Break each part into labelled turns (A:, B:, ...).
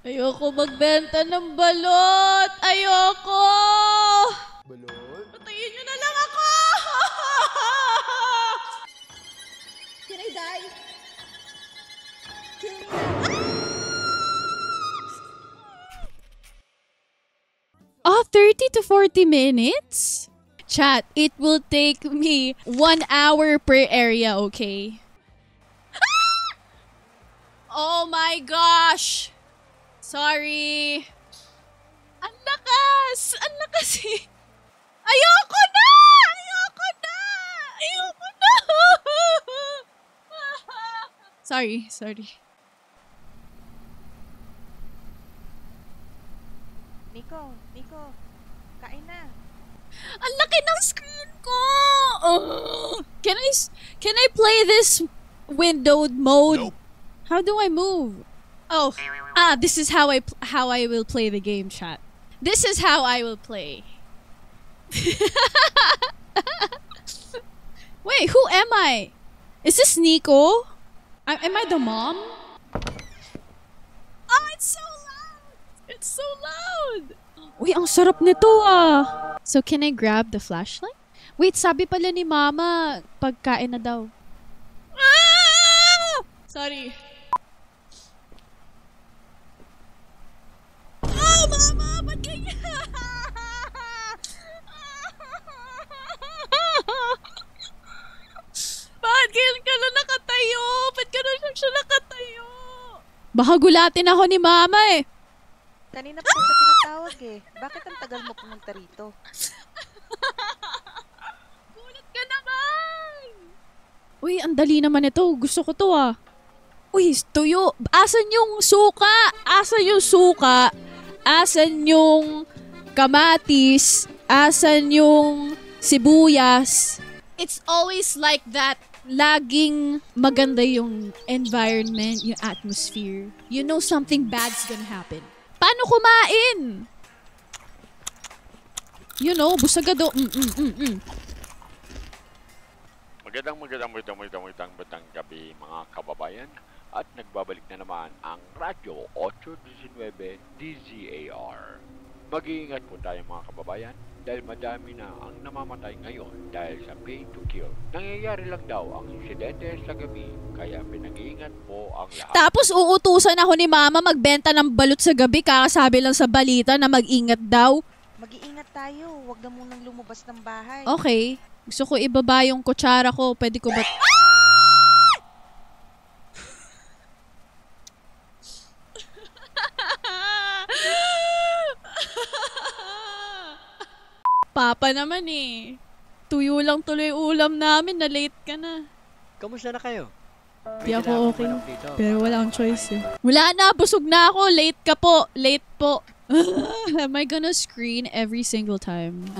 A: Ayoko magbenta ng balot! Ayoko!
B: Balot?
A: Patayin nyo na lang ako!
C: Can I die? Kill me.
A: 30 to 40 minutes? Chat, it will take me 1 hour per area, okay? Oh my gosh! Sorry. Ang lakas! Ang lakas eh! Ayoko na! Ayoko na! Ayoko na! Sorry.
C: Nico, kain na.
A: Ang laki ng screen ko! Oh. Can I play this windowed mode?
B: Nope.
A: How do I move? Oh, this is how I will play the game, chat. This is how I will play. Wait, who am I? Is this Nico? Am I the mom? Oh, it's so loud! It's so loud! Uy, ang sarap nito ah! So, can I grab the flashlight? Wait, sabi pala ni Mama, pagkain na daw. Ah! Sorry. Oh, Mama! Ba't ganyan? Bakit ganyan ka na nakatayo? Ba't ganun siya nakatayo? Baka gulatin ako ni Mama eh.
C: Kanina pa kita tinatawag eh. Bakit ang tagal mo pumunta rito?
A: Gulat ka naman! Uy, ang dali naman ito. Gusto ko to ah. Uy, tuyo. Asan yung suka? Asan yung suka? Asan yung kamatis? Asan yung sibuyas? It's always like that. Laging maganda yung environment, yung atmosphere. You know something bad's gonna happen. Paano kumain? You know, busagado.
D: Magandang gabi mga kababayan. At nagbabalik na naman ang Radyo 819 DZAR. Mag-iingat po tayo mga kababayan dahil madami na ang namamatay ngayon dahil sa pay to kill. Nangyayari lang daw ang insidente sa gabi kaya pinag-iingat po ang lahat.
A: Tapos uutusan ako ni Mama magbenta ng balut sa gabi kakasabi lang sa balita na mag-ingat daw.
C: Mag-iingat tayo. Huwag na munang lumabas ng bahay.
A: Okay. Gusto ko ibaba yung kutsara ko. Pwede ko ba... Papa naman eh. Tuyo lang tuloy ulam namin. Na late ka na.
E: Kamusta na kayo?
A: Di ako okay. Pero wala akong choice eh. Wala na. Busog na ako. Late ka po. Late po. Am I gonna screen every single time?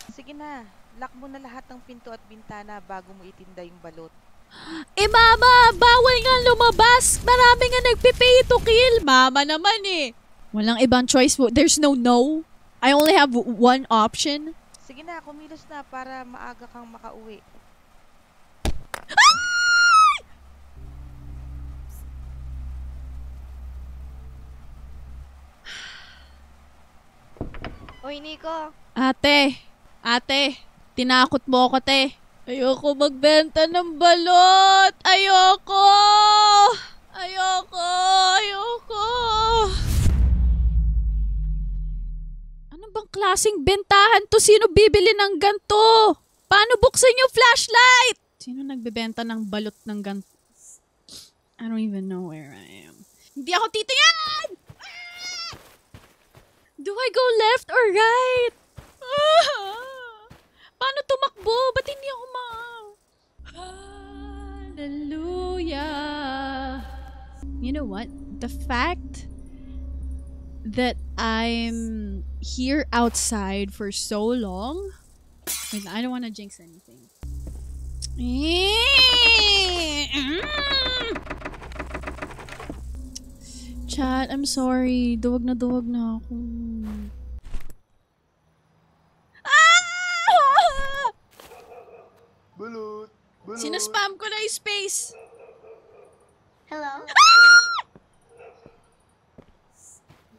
C: Sige na. Lock mo na lahat ng pinto at bintana bago mo itinda yung balot.
A: Eh Mama, bawal nga lumabas. Marami nga nagpipay to kill. Mama naman eh. Walang ibang choice po. There's no. I only have one option.
C: Sige na, kumilos na para maaga kang makauwi.
F: Uy, Nico.
A: Ate, tinakot mo ako, te. Ayoko magbenta ng balot. Ayoko. Ano bang klaseng bentahan to? Sino bibili ng ganto? Paano buksan yung flashlight? Sino nagbebenta ng balot ng ganto? I don't even know where I am. Hindi ako titingin! Do I go left or right? Paano tumakbo? Ba't hindi ako Hallelujah. You know what? The fact that I'm here outside for so long. Wait, I don't want to jinx anything. Chat, I'm sorry. Duwag na ako.
B: Balot! Balot!
A: Sinaspam ko na yung space.
F: Hello?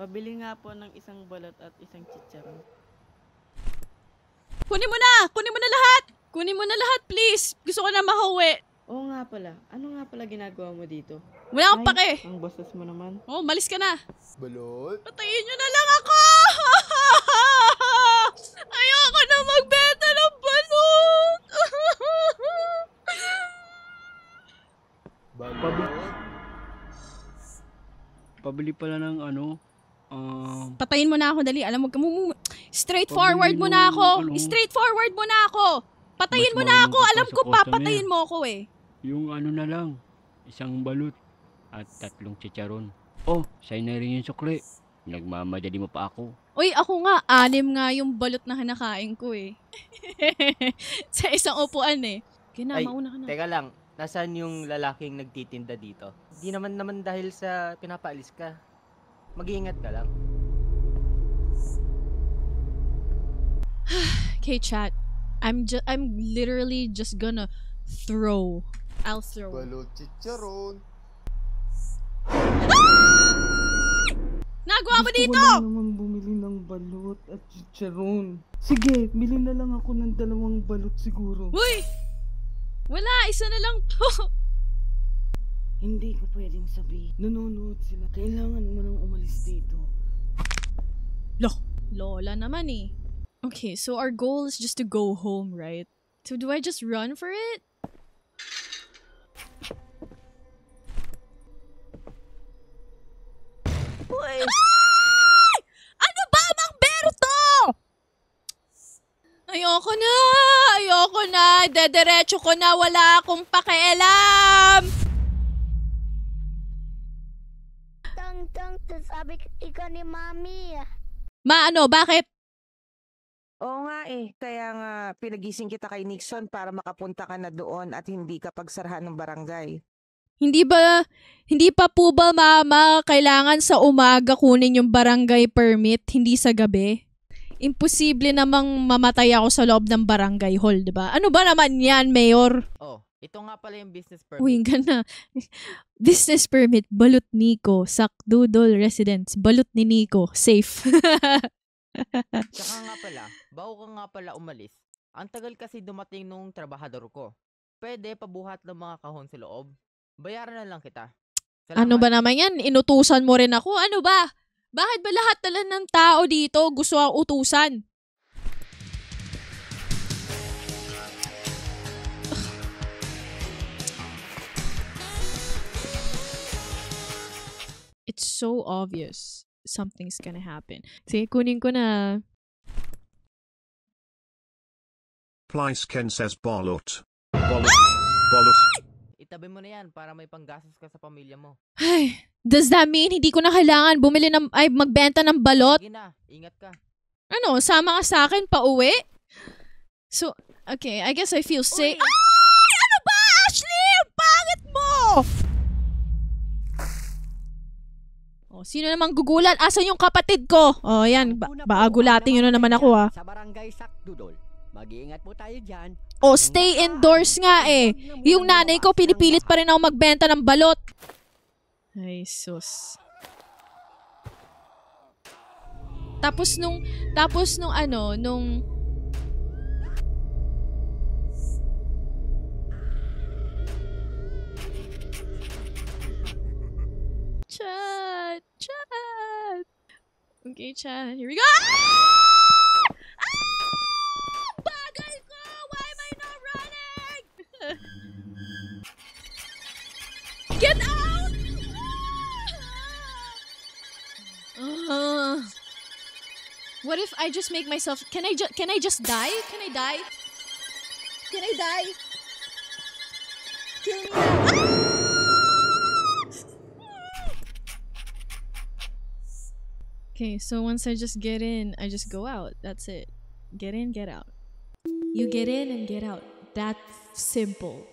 E: Pabili nga po ng isang balot at isang chicharon.
A: Kunin mo na! Kunin mo na lahat! Kunin mo na lahat, please! Gusto ko na makauwi.
E: Oo nga pala. Ano nga pala ginagawa mo dito?
A: Wala akong pake.
E: Ang bosses mo naman.
A: Oh, malis ka na.
B: Balot?
A: Patayin nyo na lang ako! Ayoko na magbenta ng balot!
B: Balot?
F: Pabili pala ng
A: Patayin mo na ako, dali. Alam mo, straightforward mo na ako. Straightforward mo na ako. Patayin
F: Mas
A: mo na ako.
F: marunong ka
A: Alam
F: pa
A: ko,
F: sa customer.
A: papatayin mo ako eh.
F: yung na lang, isang balut at 3 chicharon. Oh, sa'yo na rin yung sukli. Nagmamadali mo pa ako.
A: Uy, ako nga, 6 nga yung balot na kinakain ko eh. Sa isang upuan eh. Kina,
G: Ay,
A: mauna ka na.
G: Teka lang, nasaan yung lalaking nagtitinda dito? Di naman dahil sa pinapaalis ka. Mag-iingat ka lang.
A: Okay, chat. I'm literally just gonna throw. I'll throw.
B: Balot chicharon.
A: Nagawa mo dito!
E: Gusto ko lang naman bumili ng balot at chicharon. Sige, bili na lang ako ng 2 balot siguro.
A: Uy! Wala, isa na lang to.
E: Hindi ko pwedeng sabihin. Nanonood sila. Kailangan mo nang umalis dito.
A: Lola naman eh. Okay, so our goal is just to go home, right? So do I just run for it?
E: Uy!
A: Ano ba, Mang Berto? Ayoko na. Dederecho ko na, wala akong pakialam.
H: Tang, sabi ikaw ni Mami.
A: Ano, bakit?
I: Oo nga eh. Kaya nga pinagising kita kay Nixon para makapunta ka na doon at hindi ka pagsarahan ng barangay.
A: Hindi pa po ba, Mama, kailangan sa umaga kunin yung barangay permit, hindi sa gabi? Imposible namang mamatay ako sa loob ng barangay hall, di ba? Ano ba naman yan, Mayor?
G: Oh, ito nga pala yung business
A: Uy,
G: permit.
A: na. Business permit, Balut Nico, Sakdudol Residence, Balut ni Nico, safe.
G: Tsaka nga pala, bago ka nga pala umalis, ang tagal kasi dumating nung trabahador ko. Pwede pabuhat ng mga kahon sa loob. Bayaran na lang kita.
A: Ano ba naman yan? Inutusan mo rin ako? Ano ba? Bakit ba lahat talaga ng tao dito gusto ang utusan? It's so obvious something's gonna happen. Sige, kunin ko na.
J: Plice Ken says bolot. Bolot. Bolot.
G: Itabi mo na yan para may panggastos ka sa pamilya mo.
A: Ay, does that mean hindi ko na kailangan magbenta ng balot?
G: Sige na, ingat ka.
A: Ano, sama ka sa akin pa uwi? So, okay, I guess I feel safe.
G: Uy!
A: Ay! Ano ba, Ashley? Ang pangit mo! Oh, sino namang gugulat? Asan yung kapatid ko? Oh, yan. Baagulating yun na naman ako, ah.
K: Sa barangay Sakdudol. Mag-iingat po tayo dyan.
A: Oh, stay indoors nga eh. Yung nanay ko, pinipilit pa rin ako magbenta ng balot. Ay, sus. Tapos nung Chat. Okay, chat. Here we go. Ah! Bagal ko! Why am I not running? Get out! What if I just make myself... Can I just die? Can I die? Can I die? Kill me now. Okay, so once I just get in, I just go out. That's it. Get in, get out. You get in and get out. That's simple.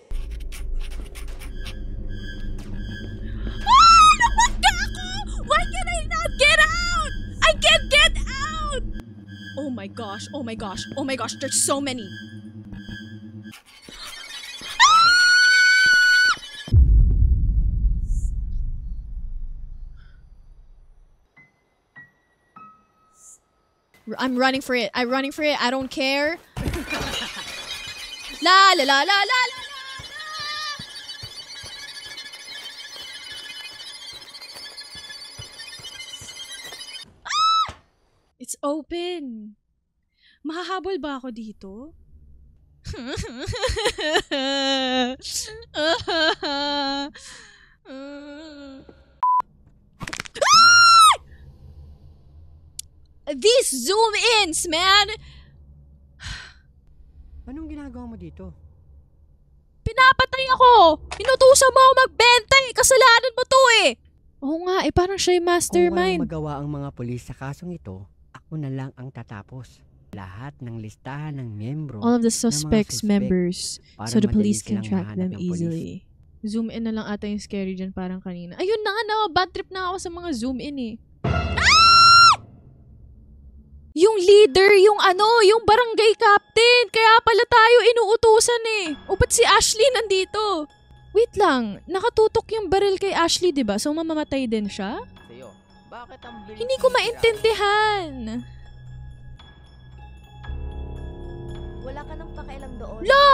A: Ah! Napagka ako! Why can I not get out? I can't get out! Oh my gosh, oh my gosh, oh my gosh, there's so many. I'm running for it. I'm running for it. I don't care. La la la la la la. Ah! It's open. Mahahabol ba ako dito? These zoom-ins, man!
K: Anong ginagawa mo dito?
A: Pinapatay ako! Inutusan mo ako magbenta eh! Kasalanan mo to eh! Oo nga eh, parang siya yung
K: Kung
A: mastermind.
K: walang magawa ang mga pulis sa kasong ito, ako na lang ang tatapos. Lahat ng listahan ng miyembro
A: All of the
K: ng mga
A: suspects'
K: suspect
A: members
K: para
A: so the
K: madaling
A: police can
K: silang
A: track
K: mahanap
A: them
K: ng pulis.
A: easily. Zoom in na lang ata yung scary dyan parang kanina. Ayun na nga, bad trip na ako sa mga zoom in eh. Yung leader, yung yung barangay captain. Kaya pala tayo inuutusan eh. O ba't si Ashley nandito? Wait lang, nakatutok yung baril kay Ashley, diba? So mamamatay din siya?
G: Sa'yo, bakit ang bilis
A: Hindi ko
G: mo
A: maintindihan.
H: Wala ka nang pakialam doon.
A: La!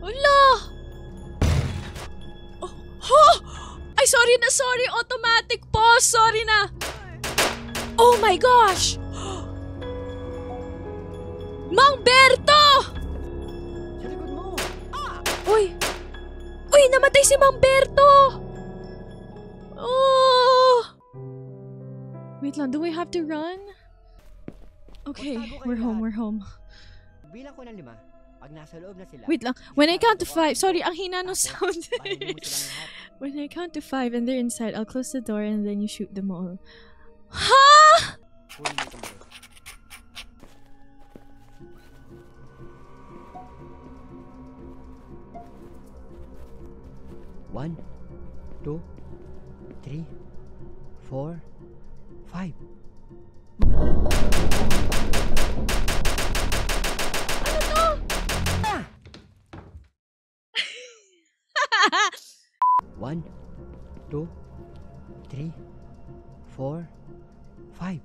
A: Wala! Oh! Ay, sorry na, sorry. Automatic pause. Sorry na. Oh my gosh! Mang Berto!
K: Sa likod mo!
A: Uy! Uy, namatay si Mang Berto! Oh! Wait lang, do we have to run? Okay, we're home.
K: Bilang ko ng 5. Pag nasa loob na sila.
A: Wait lang, when I count to 5, sorry, ang hina ng sound. When I count to 5 and they're inside, I'll close the door and then you shoot them all. Ha?
K: One, 2, 3, 4, 5. One, 2, 3, 4, 5.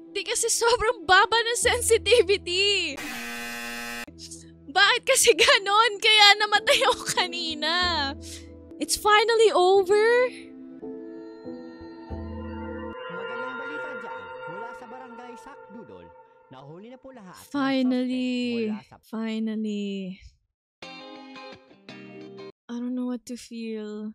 A: Di kasi sobrang baba ng sensitivity. Bakit kasi ganon? Kaya namatay ako kanina. It's finally over.
K: Magandang balita dyan. Mula sa barangay Sakdudol, nahuli na po lahat.
A: Finally. I don't know what to feel.